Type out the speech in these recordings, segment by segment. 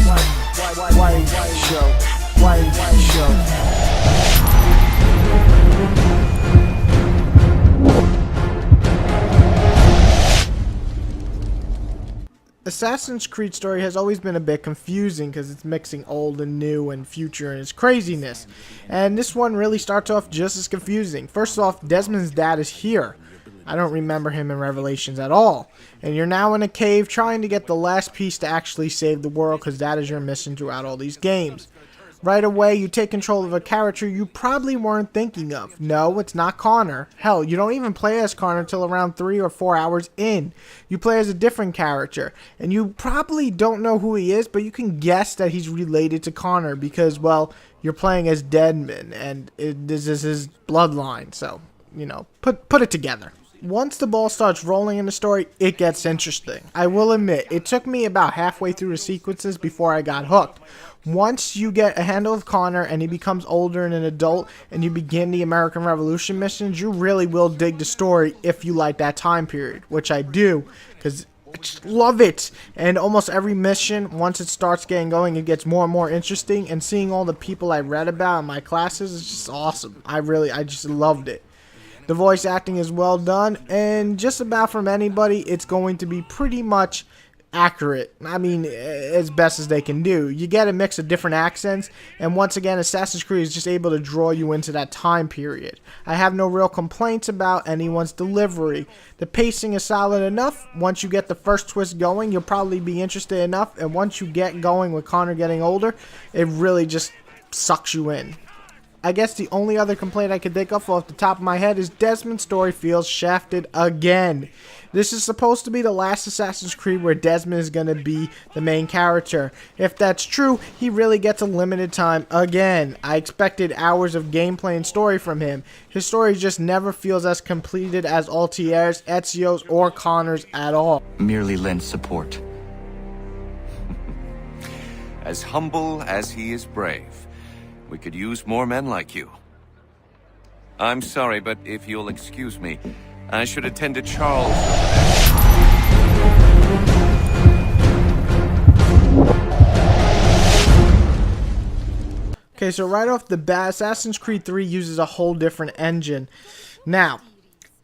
White show. Assassin's Creed story has always been a bit confusing because it's mixing old and new and future and its craziness. And this one really starts off just as confusing. First off, Desmond's dad is here. I don't remember him in Revelations at all. And you're now in a cave trying to get the last piece to actually save the world because that is your mission throughout all these games. Right away, you take control of a character you probably weren't thinking of. No, it's not Connor. Hell, you don't even play as Connor until around 3 or 4 hours in. You play as a different character. And you probably don't know who he is, but you can guess that he's related to Connor because, well, you're playing as Desmond, and this is his bloodline. So, you know, put it together. Once the ball starts rolling in the story, it gets interesting. I will admit, it took me about halfway through the sequences before I got hooked. Once you get a handle of Connor and he becomes older and an adult and you begin the American Revolution missions, you really will dig the story if you like that time period, which I do, because I just love it. And almost every mission, once it starts getting going, it gets more and more interesting, and seeing all the people I read about in my classes is just awesome. I just loved it. The voice acting is well done, and just about from anybody, it's going to be pretty much accurate. I mean, as best as they can do. You get a mix of different accents, and once again, Assassin's Creed is just able to draw you into that time period. I have no real complaints about anyone's delivery. The pacing is solid enough. Once you get the first twist going, you'll probably be interested enough, and once you get going with Connor getting older, it really just sucks you in. I guess the only other complaint I could think of off the top of my head is Desmond's story feels shafted again. This is supposed to be the last Assassin's Creed where Desmond is going to be the main character. If that's true, he really gets a limited time again. I expected hours of gameplay and story from him. His story just never feels as completed as Altier's, Ezio's, or Connor's at all. Merely lend support. As humble as he is brave. We could use more men like you. I'm sorry, but if you'll excuse me, I should attend to Charles over there. Okay, so right off the bat, Assassin's Creed 3 uses a whole different engine. Now,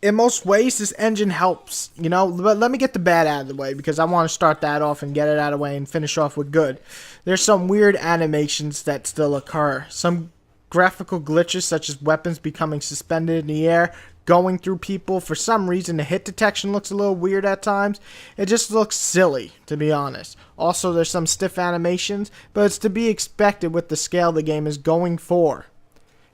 in most ways, this engine helps, you know, but let me get the bad out of the way because I want to start that off and get it out of the way and finish off with good. There's some weird animations that still occur. Some graphical glitches such as weapons becoming suspended in the air, going through people. For some reason, the hit detection looks a little weird at times. It just looks silly, to be honest. Also, there's some stiff animations, but it's to be expected with the scale the game is going for.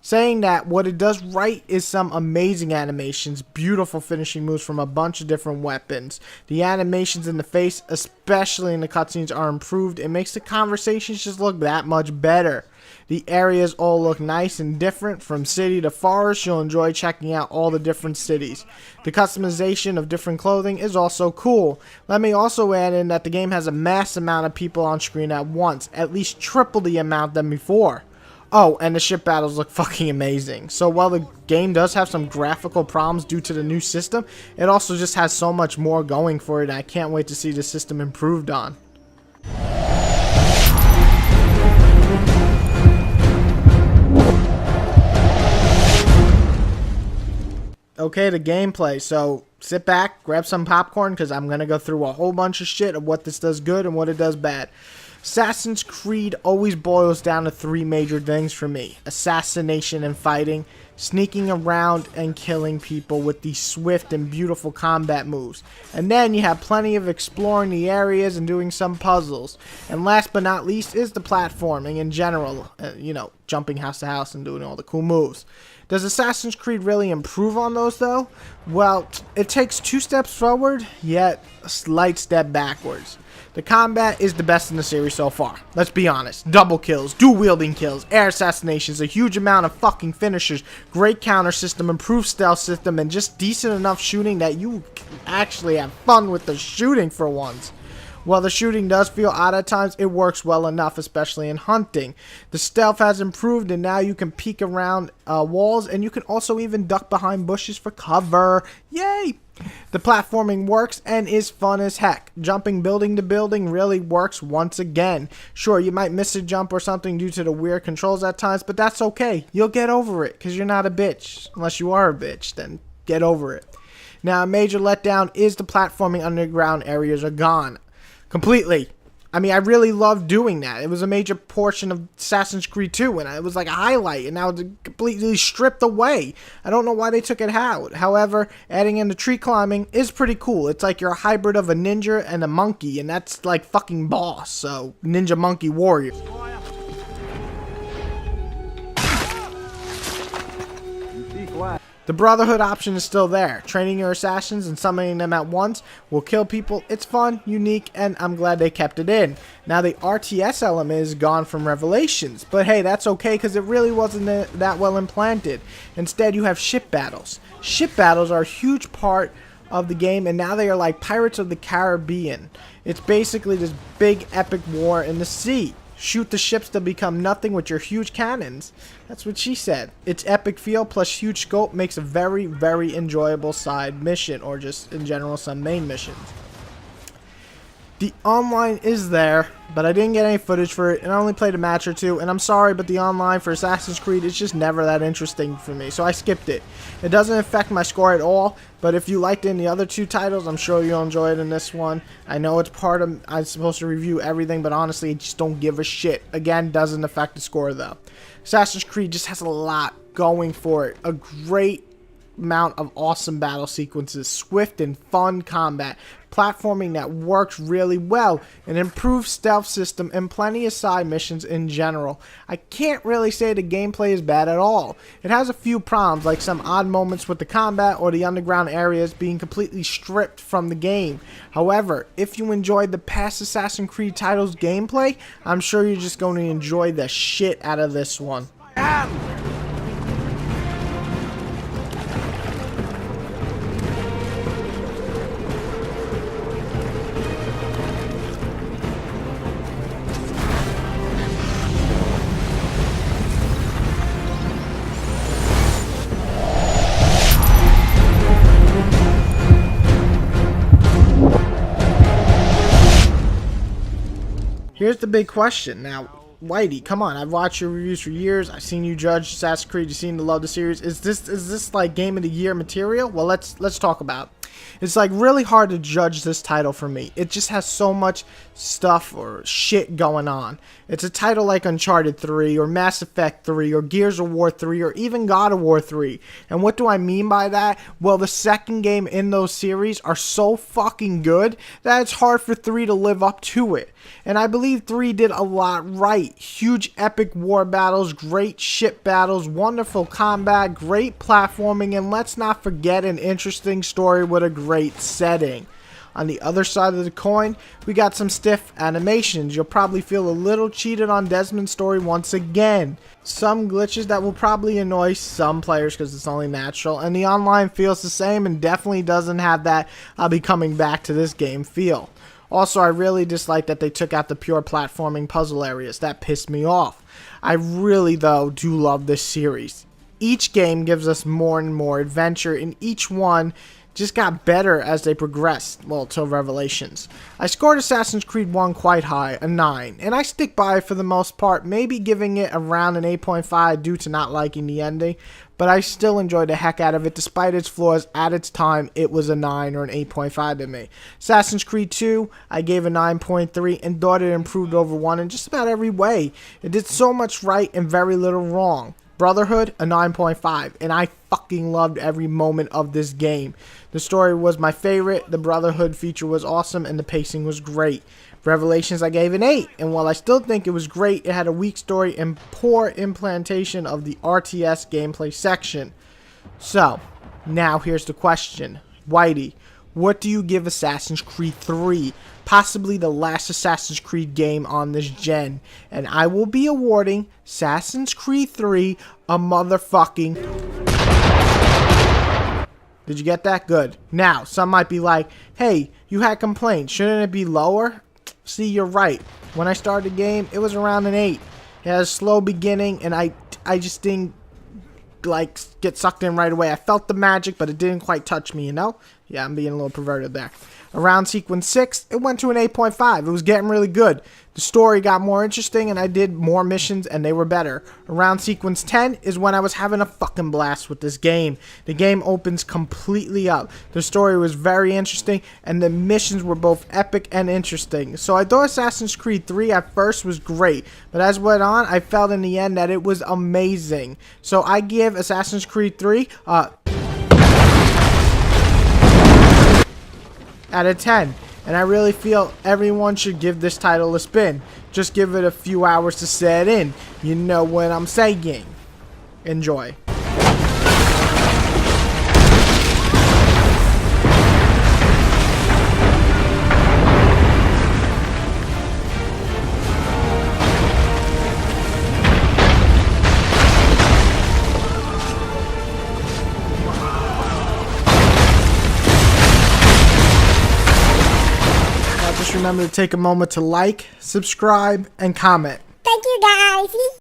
Saying that, what it does right is some amazing animations, beautiful finishing moves from a bunch of different weapons. The animations in the face, especially in the cutscenes, are improved. It makes the conversations just look that much better. The areas all look nice and different. From city to forest, you'll enjoy checking out all the different cities. The customization of different clothing is also cool. Let me also add in that the game has a mass amount of people on screen at once, at least triple the amount than before. Oh, and the ship battles look fucking amazing. So while the game does have some graphical problems due to the new system, it also just has so much more going for it, and I can't wait to see the system improved on. Okay, the gameplay. So sit back, grab some popcorn, because I'm going to go through a whole bunch of shit of what this does good and what it does bad. Assassin's Creed always boils down to 3 major things for me: assassination and fighting, sneaking around and killing people with these swift and beautiful combat moves, and then you have plenty of exploring the areas and doing some puzzles. And last but not least is the platforming in general, you know, jumping house to house and doing all the cool moves. Does Assassin's Creed really improve on those though? Well, it takes 2 steps forward, yet a slight step backwards. The combat is the best in the series so far. Let's be honest. Double kills, dual-wielding kills, air assassinations, a huge amount of fucking finishers, great counter system, improved stealth system, and just decent enough shooting that you actually have fun with the shooting for once. While the shooting does feel odd at times, it works well enough, especially in hunting. The stealth has improved, and now you can peek around walls, and you can also even duck behind bushes for cover. Yay! The platforming works and is fun as heck. Jumping building to building really works once again. Sure, you might miss a jump or something due to the weird controls at times, but that's okay. You'll get over it because you're not a bitch. Unless you are a bitch, then get over it. Now, a major letdown is the platforming underground areas are gone. Completely. I mean, I really loved doing that. It was a major portion of Assassin's Creed 2, and it was like a highlight, and now it's completely stripped away. I don't know why they took it out. However, adding in the tree climbing is pretty cool. It's like you're a hybrid of a ninja and a monkey, and that's like fucking boss, so Ninja Monkey Warrior. The Brotherhood option is still there. Training your assassins and summoning them at once will kill people. It's fun, unique, and I'm glad they kept it in. Now the RTS element is gone from Revelations, but hey, that's okay because it really wasn't that well implanted. Instead, you have ship battles. Ship battles are a huge part of the game, and now they are like Pirates of the Caribbean. It's basically this big epic war in the sea. Shoot the ships to become nothing with your huge cannons. That's what she said. Its epic feel plus huge scope makes a very, very enjoyable side mission, or just in general some main missions. The online is there, but I didn't get any footage for it, and I only played a match or two, and I'm sorry, but the online for Assassin's Creed is just never that interesting for me, so I skipped it. It doesn't affect my score at all, but if you liked it in the other two titles, I'm sure you'll enjoy it in this one. I know it's part of, I'm supposed to review everything, but honestly, I just don't give a shit. Again, doesn't affect the score though. Assassin's Creed just has a lot going for it. A great amount of awesome battle sequences, swift and fun combat, platforming that works really well, an improved stealth system, and plenty of side missions in general. I can't really say the gameplay is bad at all. It has a few problems, like some odd moments with the combat or the underground areas being completely stripped from the game. However, if you enjoyed the past Assassin's Creed titles gameplay, I'm sure you're just going to enjoy the shit out of this one. Here's the big question. Now, Whitey, come on. I've watched your reviews for years. I've seen you judge Assassin's Creed. You've seen to love the series. Is this like Game of the Year material? Well, let's talk about it. It's like really hard to judge this title for me. It just has so much stuff or shit going on. It's a title like Uncharted 3 or Mass Effect 3 or Gears of War 3 or even God of War 3. And what do I mean by that? Well, the second game in those series are so fucking good that it's hard for 3 to live up to it. And I believe 3 did a lot right. Huge epic war battles, great ship battles, wonderful combat, great platforming, and let's not forget an interesting story with a great setting. On the other side of the coin, we got some stiff animations. You'll probably feel a little cheated on Desmond's story once again. Some glitches that will probably annoy some players because it's only natural, and the online feels the same and definitely doesn't have that I'll be coming back to this game feel. Also, I really dislike that they took out the pure platforming puzzle areas. That pissed me off. I really, though, do love this series. Each game gives us more and more adventure, and each one just got better as they progressed, well, till Revelations. I scored Assassin's Creed 1 quite high, a 9, and I stick by it for the most part, maybe giving it around an 8.5 due to not liking the ending, but I still enjoyed the heck out of it. Despite its flaws, at its time, it was a 9 or an 8.5 to me. Assassin's Creed 2, I gave a 9.3 and thought it improved over 1 in just about every way. It did so much right and very little wrong. Brotherhood, a 9.5, and I fucking loved every moment of this game. The story was my favorite, the Brotherhood feature was awesome, and the pacing was great. Revelations, I gave an 8, and while I still think it was great, it had a weak story and poor implementation of the RTS gameplay section. So, now here's the question. Whitey, what do you give Assassin's Creed 3? Possibly the last Assassin's Creed game on this gen. And I will be awarding Assassin's Creed 3 a motherfucking... Did you get that? Good. Now, some might be like, hey, you had complaints. Shouldn't it be lower? See, you're right. When I started the game, it was around an 8. It had a slow beginning, and I just didn't like get sucked in right away. I felt the magic, but it didn't quite touch me, you know? Yeah, I'm being a little perverted there. Around sequence 6, it went to an 8.5. It was getting really good. The story got more interesting, and I did more missions, and they were better. Around sequence 10 is when I was having a fucking blast with this game. The game opens completely up. The story was very interesting, and the missions were both epic and interesting. So I thought Assassin's Creed 3 at first was great, but as went on, I felt in the end that it was amazing. So I give Assassin's Creed 3 out of 10, and I really feel everyone should give this title a spin. Just give it a few hours to set in. You know what I'm saying. Enjoy. Just remember to take a moment to like, subscribe, and comment. Thank you, guys.